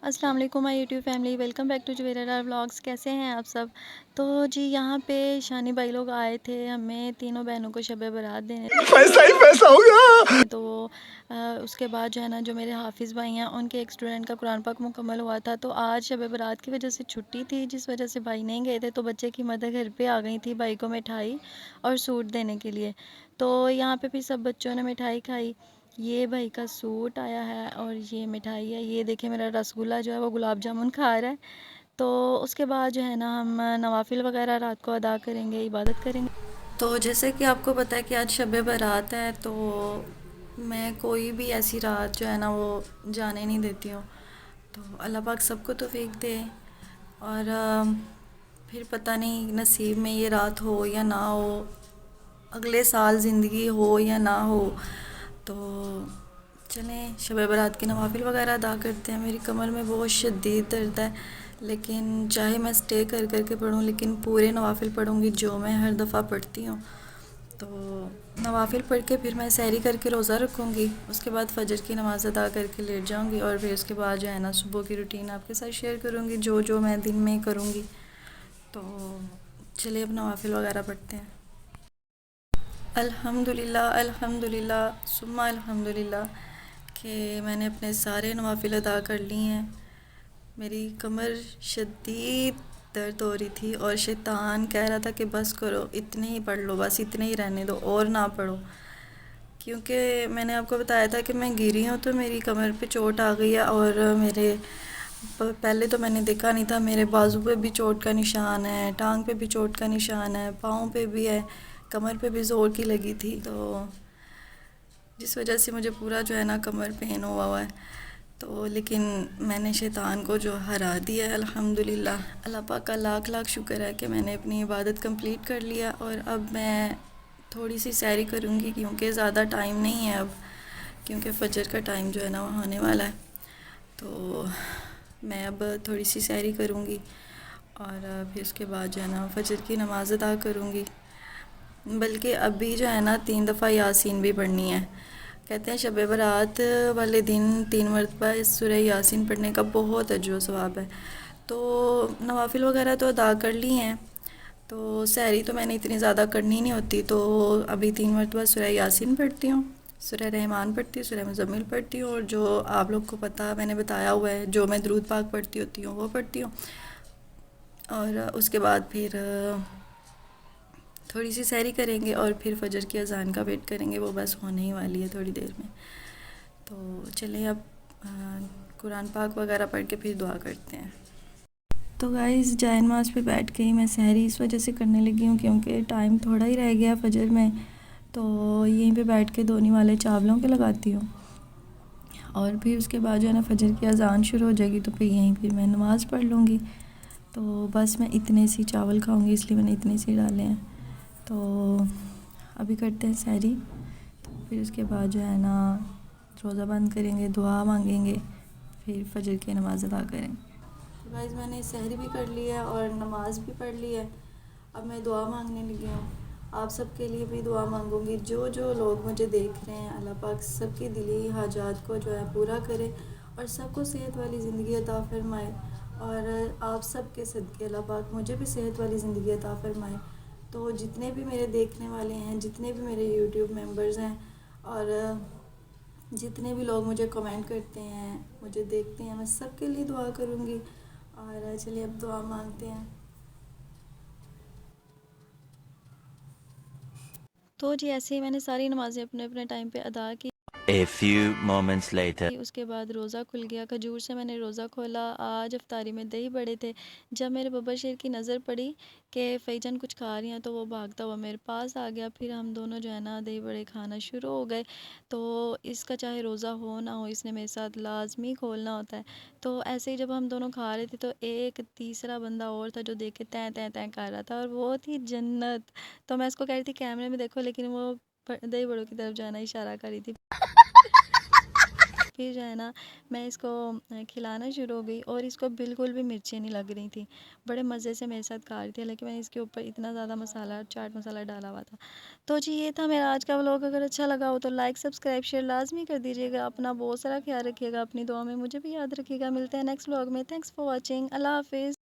अस्सलाम वालेकुम my YouTube family, welcome back to Juveria vlogs. कैसे हैं आप सब? तो जी यहाँ पे शानी भाई लोग आए थे हमें तीनों बहनों को शब बारात देने। पैसा ही पैसा होगा। तो उसके बाद जो है ना, जो मेरे हाफिज़ भाई हैं उनके एक स्टूडेंट का कुरान पाक मुकम्मल हुआ था। तो आज शब बारात की वजह से छुट्टी थी, जिस वजह से भाई नहीं गए थे। तो बच्चे की मदर घर पे आ गई थी भाई को मिठाई और सूट देने के लिए। तो यहाँ पे भी सब बच्चों ने मिठाई खाई। ये भाई का सूट आया है और ये मिठाई है। ये देखे मेरा रसगुल्ला जो है वो गुलाब जामुन खा रहा है। तो उसके बाद जो है ना, हम नवाफिल वगैरह रात को अदा करेंगे, इबादत करेंगे। तो जैसे कि आपको पता है कि आज शब बारात है, तो मैं कोई भी ऐसी रात जो है ना वो जाने नहीं देती हूँ। तो अल्लाह पाक सबको तौफीक दे। और फिर पता नहीं नसीब में ये रात हो या ना हो, अगले साल ज़िंदगी हो या ना हो। तो चलें शब बारात की नवाफिल वगैरह अदा करते हैं। मेरी कमर में बहुत शदीद दर्द है, लेकिन चाहे मैं स्टे कर कर के पढ़ूँ, लेकिन पूरे नवाफिल पढ़ूँगी जो मैं हर दफ़ा पढ़ती हूँ। तो नवाफिल पढ़ के फिर मैं सहरी करके रोज़ा रखूँगी। उसके बाद फ़जर की नमाज़ अदा करके लेट जाऊँगी। और फिर उसके बाद जो है ना, सुबह की रूटीन आपके साथ शेयर करूँगी, जो जो मैं दिन में करूँगी। तो चलिए अब नवाफिल वगैरह पढ़ते हैं। अल्हम्दुलिल्लाह अल्हम्दुलिल्लाह सुम्मा अल्हम्दुलिल्लाह कि मैंने अपने सारे नवाफिल अदा कर लिए हैं। मेरी कमर शदीद दर्द हो रही थी और शैतान कह रहा था कि बस करो, इतने ही पढ़ लो, बस इतने ही रहने दो और ना पढ़ो। क्योंकि मैंने आपको बताया था कि मैं गिरी हूँ, तो मेरी कमर पे चोट आ गई है। और मेरे पहले तो मैंने देखा नहीं था, मेरे बाजू पे भी चोट का निशान है, टांग पे भी चोट का निशान है, पाँव पे भी है, कमर पे भी ज़ोर की लगी थी। तो जिस वजह से मुझे पूरा जो है ना कमर पेन हुआ है। तो लेकिन मैंने शैतान को जो हरा दिया है, अल्हम्दुलिल्लाह। अल्लाह पाक का लाख लाख शुक्र है कि मैंने अपनी इबादत कंप्लीट कर लिया। और अब मैं थोड़ी सी सैरी करूँगी, क्योंकि ज़्यादा टाइम नहीं है अब, क्योंकि फ़जर का टाइम जो है ना वो होने वाला है। तो मैं अब थोड़ी सी सैरी करूँगी और फिर उसके बाद जो है ना फ़जर की नमाज़ अदा करूँगी। बल्कि अभी जो है ना 3 दफ़ा यासीन भी पढ़नी है। कहते हैं शब बारात वाले दिन 3 मरतबा इस सूरह यासीन पढ़ने का बहुत अजर व सवाब है। तो नवाफिल वगैरह तो अदा कर ली हैं। तो सहरी तो मैंने इतनी ज़्यादा करनी नहीं होती, तो अभी 3 मरतबा सूरह यासीन पढ़ती हूँ, सूरह रहमान पढ़ती हूँ, सूरह मुज़म्मिल पढ़ती हूँ, और जो आप लोग को पता मैंने बताया हुआ है, जो मैं दरूद पाक पढ़ती होती हूँ वो पढ़ती हूँ। और उसके बाद फिर थोड़ी सी सैरी करेंगे और फिर फ़जर की अज़ान का वेट करेंगे, वो बस होने ही वाली है थोड़ी देर में। तो चलिए अब कुरान पाक वगैरह पढ़ के फिर दुआ करते हैं। तो गाइस जाए नमाज़ पे बैठ गई मैं। सहरी इस वजह से करने लगी हूँ क्योंकि टाइम थोड़ा ही रह गया फ़जर में, तो यहीं पे बैठ के धोने वाले चावलों के लगाती हूँ। और फिर उसके बाद जो है ना फ़जर की अज़ान शुरू हो जाएगी, तो फिर यहीं पे मैं नमाज़ पढ़ लूँगी। तो बस मैं इतने सी चावल खाऊँगी, इसलिए मैंने इतने सी डाले हैं। तो अभी करते हैं सहरी, तो फिर उसके बाद जो है ना रोज़ा बंद करेंगे, दुआ मांगेंगे, फिर फ़जर की नमाज़ अदा करेंगे। तो गाइस मैंने सहरी भी कर ली है और नमाज़ भी पढ़ ली है। अब मैं दुआ मांगने लगी हूँ। आप सबके लिए भी दुआ मांगूंगी। जो जो लोग मुझे देख रहे हैं, अल्लाह पाक सबकी दिली हाजात को जो है पूरा करे और सबको सेहत वाली ज़िंदगी अता फरमाए। और आप सब के सदके अल्लाह पाक मुझे भी सेहत वाली ज़िंदगी अता फरमाए। तो जितने भी मेरे देखने वाले हैं, जितने भी मेरे यूट्यूब मेंबर्स हैं, और जितने भी लोग मुझे कमेंट करते हैं, मुझे देखते हैं, मैं सबके लिए दुआ करूँगी। और चलिए अब दुआ मांगते हैं। तो जी ऐसे ही मैंने सारी नमाज़ें अपने अपने टाइम पे अदा की। A few moments later. उसके बाद रोज़ा खुल गया, खजूर से मैंने रोज़ा खोला। आज इफ्तारी में दही बड़े थे। जब मेरे बब्बर शेर की नज़र पड़ी कि फ़ैजन कुछ खा रही हैं, तो वो भागता हुआ मेरे पास आ गया। फिर हम दोनों जो है ना दही बड़े खाना शुरू हो गए। तो इसका चाहे रोज़ा हो ना हो, इसने मेरे साथ लाजमी खोलना होता है। तो ऐसे ही जब हम दोनों खा रहे थे, तो एक तीसरा बंदा और था जो देख के तैं तैं तैं कर रहा था, और वो थी जन्नत। तो मैं उसको कह रही थी कैमरे में देखो, लेकिन वो दही बड़ों की तरफ जाना इशारा कर रही थी। फिर जो है ना मैं इसको खिलाना शुरू हो गई और इसको बिल्कुल भी मिर्चें नहीं लग रही थी। बड़े मज़े से मेरे साथ खा रही थी, हालाँकि मैंने इसके ऊपर इतना ज़्यादा मसाला, चाट मसाला डाला हुआ था। तो जी ये था मेरा आज का व्लॉग। अगर अच्छा लगा हो तो लाइक, सब्सक्राइब, शेयर लाज़मी कर दीजिएगा। अपना बहुत सारा ख़्याल रखिएगा, अपनी दुआ में मुझे भी याद रखिएगा। मिलते हैं नेक्स्ट व्लॉग में। Thanks for watching. अल्लाह हाफ़िज़।